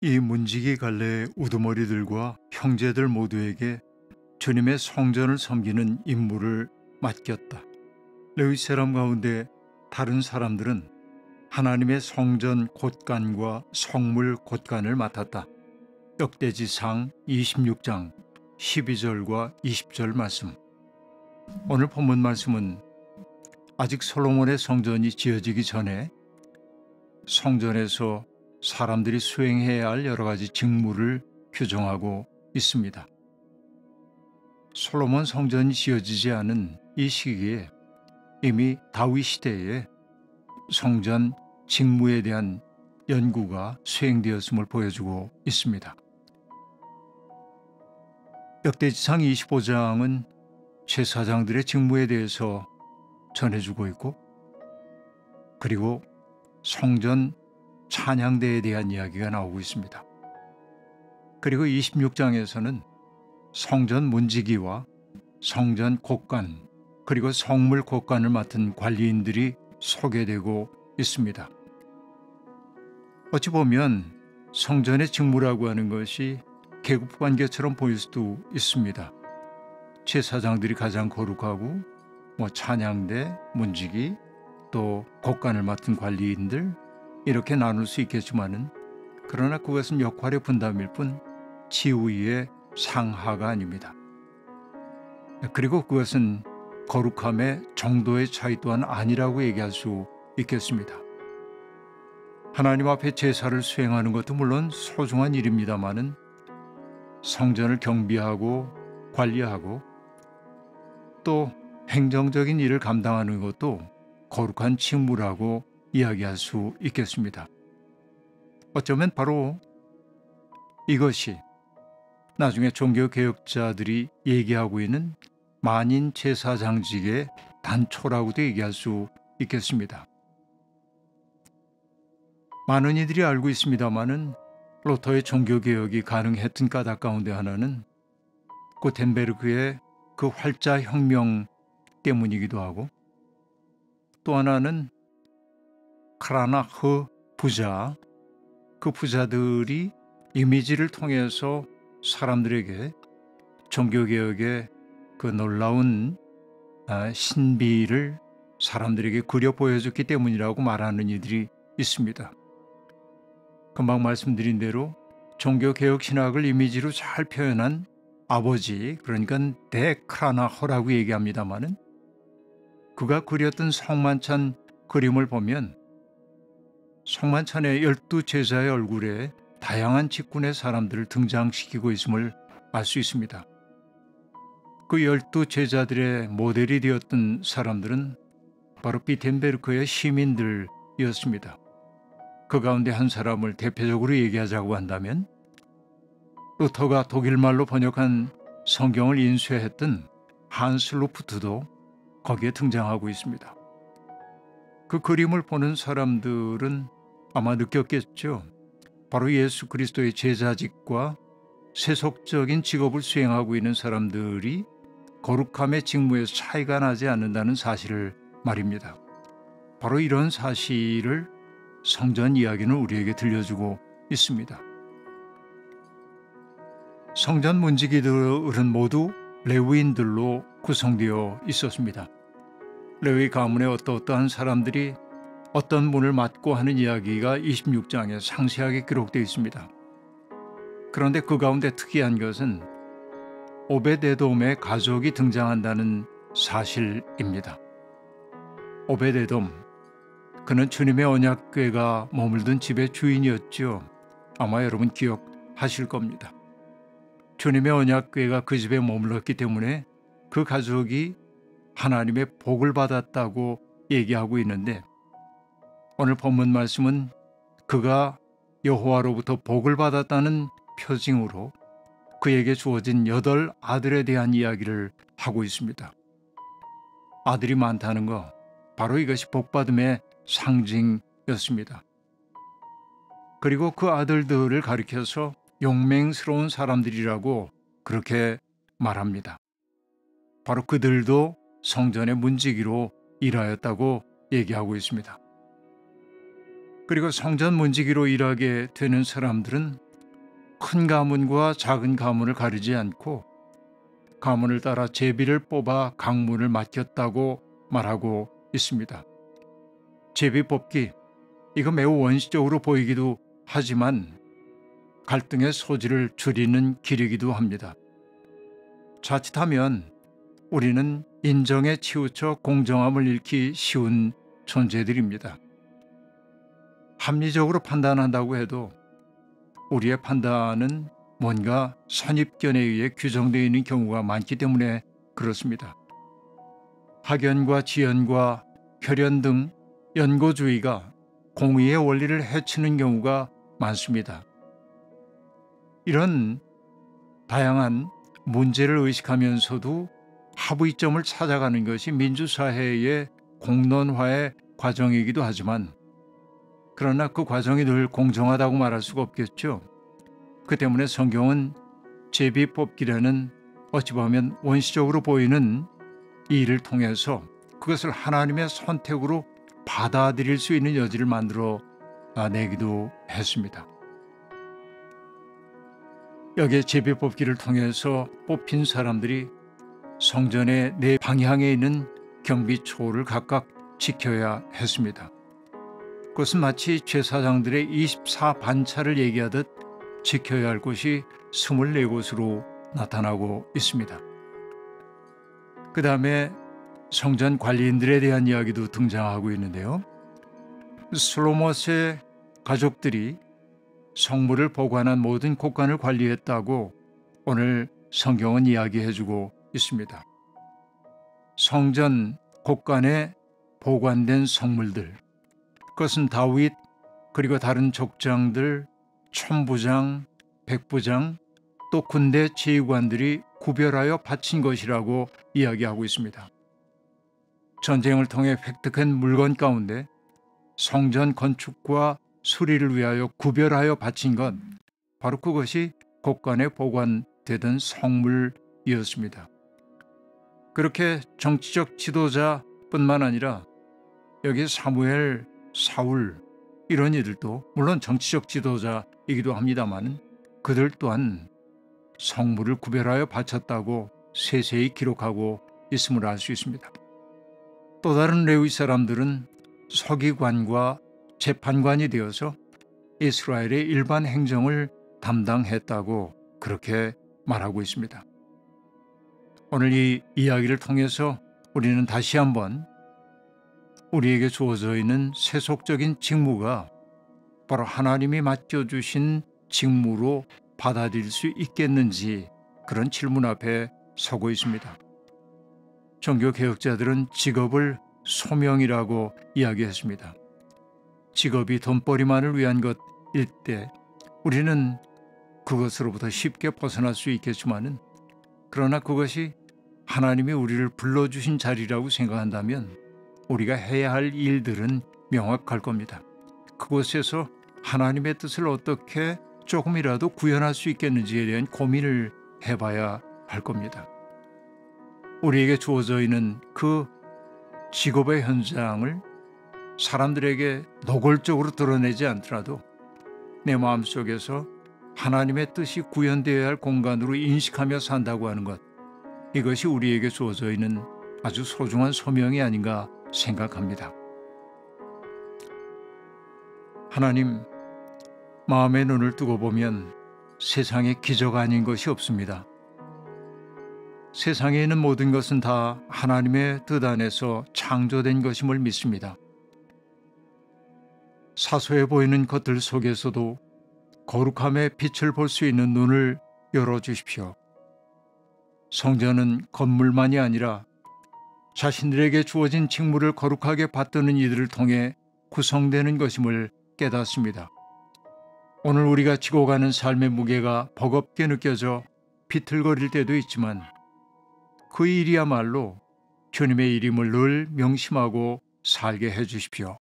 이 문지기 갈래의 우두머리들과 형제들 모두에게 주님의 성전을 섬기는 임무를 맡겼다. 레위 사람 가운데 다른 사람들은 하나님의 성전 곳간과 성물 곳간을 맡았다. 역대지상 26장 12절과 20절 말씀. 오늘 본문 말씀은 아직 솔로몬의 성전이 지어지기 전에 성전에서 사람들이 수행해야 할 여러 가지 직무를 규정하고 있습니다. 솔로몬 성전이 지어지지 않은 이 시기에 이미 다윗 시대에 성전 직무에 대한 연구가 수행되었음을 보여주고 있습니다. 역대지상 25장은 제사장들의 직무에 대해서 전해주고 있고, 그리고 성전 찬양대에 대한 이야기가 나오고 있습니다. 그리고 26장에서는 성전 문지기와 성전 곳간, 그리고 성물 곳간을 맡은 관리인들이 소개되고 있습니다. 어찌 보면 성전의 직무라고 하는 것이 계급관계처럼 보일 수도 있습니다. 제사장들이 가장 거룩하고 찬양대, 문지기, 또 곳간을 맡은 관리인들, 이렇게 나눌 수 있겠지만은, 그러나 그것은 역할의 분담일 뿐 지위의 상하가 아닙니다. 그리고 그것은 거룩함의 정도의 차이 또한 아니라고 얘기할 수 있겠습니다. 하나님 앞에 제사를 수행하는 것도 물론 소중한 일입니다마는 성전을 경비하고 관리하고 또 행정적인 일을 감당하는 것도 거룩한 직무라고 이야기할 수 있겠습니다. 어쩌면 바로 이것이 나중에 종교개혁자들이 얘기하고 있는 만인 제사장직의 단초라고도 얘기할 수 있겠습니다. 많은 이들이 알고 있습니다마는 루터의 종교개혁이 가능했던 까닭 가운데 하나는 구텐베르크의 그 활자혁명 때문이기도 하고, 또 하나는 크라나흐 부자, 그 부자들이 이미지를 통해서 사람들에게 종교개혁의 그 놀라운 신비를 사람들에게 그려 보여줬기 때문이라고 말하는 이들이 있습니다. 금방 말씀드린 대로 종교개혁 신학을 이미지로 잘 표현한 아버지, 그러니까 데크라나허라고 얘기합니다마는, 그가 그렸던 성만찬 그림을 보면 성만찬의 12제자의 얼굴에 다양한 직군의 사람들을 등장시키고 있음을 알 수 있습니다. 그 12제자들의 모델이 되었던 사람들은 바로 비텐베르크의 시민들이었습니다. 그 가운데 한 사람을 대표적으로 얘기하자고 한다면, 루터가 독일말로 번역한 성경을 인쇄했던 한스 루프트도 거기에 등장하고 있습니다. 그 그림을 보는 사람들은 아마 느꼈겠죠. 바로 예수 그리스도의 제자직과 세속적인 직업을 수행하고 있는 사람들이 거룩함의 직무에서 차이가 나지 않는다는 사실을 말입니다. 바로 이런 사실을 성전 이야기는 우리에게 들려주고 있습니다. 성전 문지기들은 모두 레위인들로 구성되어 있었습니다. 레위 가문의 어떠한 사람들이 어떤 문을 맡고 하는 이야기가 26장에 상세하게 기록되어 있습니다. 그런데 그 가운데 특이한 것은 오베데돔의 가족이 등장한다는 사실입니다. 오베데돔, 그는 주님의 언약궤가 머물던 집의 주인이었죠. 아마 여러분 기억하실 겁니다. 주님의 언약궤가 그 집에 머물렀기 때문에 그 가족이 하나님의 복을 받았다고 얘기하고 있는데, 오늘 본문 말씀은 그가 여호와로부터 복을 받았다는 표징으로 그에게 주어진 8 아들에 대한 이야기를 하고 있습니다. 아들이 많다는 거, 바로 이것이 복받음의 상징이었습니다. 그리고 그 아들들을 가리켜서 용맹스러운 사람들이라고 그렇게 말합니다. 바로 그들도 성전의 문지기로 일하였다고 얘기하고 있습니다. 그리고 성전 문지기로 일하게 되는 사람들은 큰 가문과 작은 가문을 가리지 않고 가문을 따라 제비를 뽑아 강문을 맡겼다고 말하고 있습니다. 제비 뽑기, 이거 매우 원시적으로 보이기도 하지만 갈등의 소지를 줄이는 길이기도 합니다. 자칫하면 우리는 인정에 치우쳐 공정함을 잃기 쉬운 존재들입니다. 합리적으로 판단한다고 해도 우리의 판단은 뭔가 선입견에 의해 규정되어 있는 경우가 많기 때문에 그렇습니다. 학연과 지연과 혈연 등 연고주의가 공의의 원리를 해치는 경우가 많습니다. 이런 다양한 문제를 의식하면서도 합의점을 찾아가는 것이 민주사회의 공론화의 과정이기도 하지만, 그러나 그 과정이 늘 공정하다고 말할 수가 없겠죠. 그 때문에 성경은 제비 뽑기라는 어찌 보면 원시적으로 보이는 이 일을 통해서 그것을 하나님의 선택으로 받아들일 수 있는 여지를 만들어 내기도 했습니다. 여기에 제비 뽑기를 통해서 뽑힌 사람들이 성전의 네 방향에 있는 경비초를 각각 지켜야 했습니다. 그것은 마치 제사장들의 24반차를 얘기하듯 지켜야 할 곳이 24곳으로 나타나고 있습니다. 그 다음에 성전 관리인들에 대한 이야기도 등장하고 있는데요. 슬로못의 가족들이 성물을 보관한 모든 곳간을 관리했다고 오늘 성경은 이야기해주고 있습니다. 성전 곳간에 보관된 성물들, 그것은 다윗 그리고 다른 족장들, 천부장, 백부장, 또 군대 지휘관들이 구별하여 바친 것이라고 이야기하고 있습니다. 전쟁을 통해 획득한 물건 가운데 성전 건축과 수리를 위하여 구별하여 바친 것, 바로 그것이 곳간에 보관되던 성물이었습니다. 그렇게 정치적 지도자뿐만 아니라 여기 사무엘, 사울 이런 이들도 물론 정치적 지도자이기도 합니다만 그들 또한 성물을 구별하여 바쳤다고 세세히 기록하고 있음을 알 수 있습니다. 또 다른 레위 사람들은 서기관과 재판관이 되어서 이스라엘의 일반 행정을 담당했다고 그렇게 말하고 있습니다. 오늘 이 이야기를 통해서 우리는 다시 한번 우리에게 주어져 있는 세속적인 직무가 바로 하나님이 맡겨주신 직무로 받아들일 수 있겠는지, 그런 질문 앞에 서고 있습니다. 종교개혁자들은 직업을 소명이라고 이야기했습니다. 직업이 돈벌이만을 위한 것일 때 우리는 그것으로부터 쉽게 벗어날 수 있겠지만은, 그러나 그것이 하나님이 우리를 불러주신 자리라고 생각한다면 우리가 해야 할 일들은 명확할 겁니다. 그곳에서 하나님의 뜻을 어떻게 조금이라도 구현할 수 있겠는지에 대한 고민을 해봐야 할 겁니다. 우리에게 주어져 있는 그 직업의 현장을 사람들에게 노골적으로 드러내지 않더라도 내 마음속에서 하나님의 뜻이 구현되어야 할 공간으로 인식하며 산다고 하는 것, 이것이 우리에게 주어져 있는 아주 소중한 소명이 아닌가 생각합니다. 하나님, 마음의 눈을 뜨고 보면 세상에 기적 아닌 것이 없습니다. 세상에 있는 모든 것은 다 하나님의 뜻 안에서 창조된 것임을 믿습니다. 사소해 보이는 것들 속에서도 거룩함의 빛을 볼 수 있는 눈을 열어주십시오. 성전은 건물만이 아니라 자신들에게 주어진 직무를 거룩하게 받드는 이들을 통해 구성되는 것임을 깨닫습니다. 오늘 우리가 지고 가는 삶의 무게가 버겁게 느껴져 비틀거릴 때도 있지만 그 일이야말로 주님의 이름을 늘 명심하고 살게 해주십시오.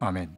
아멘.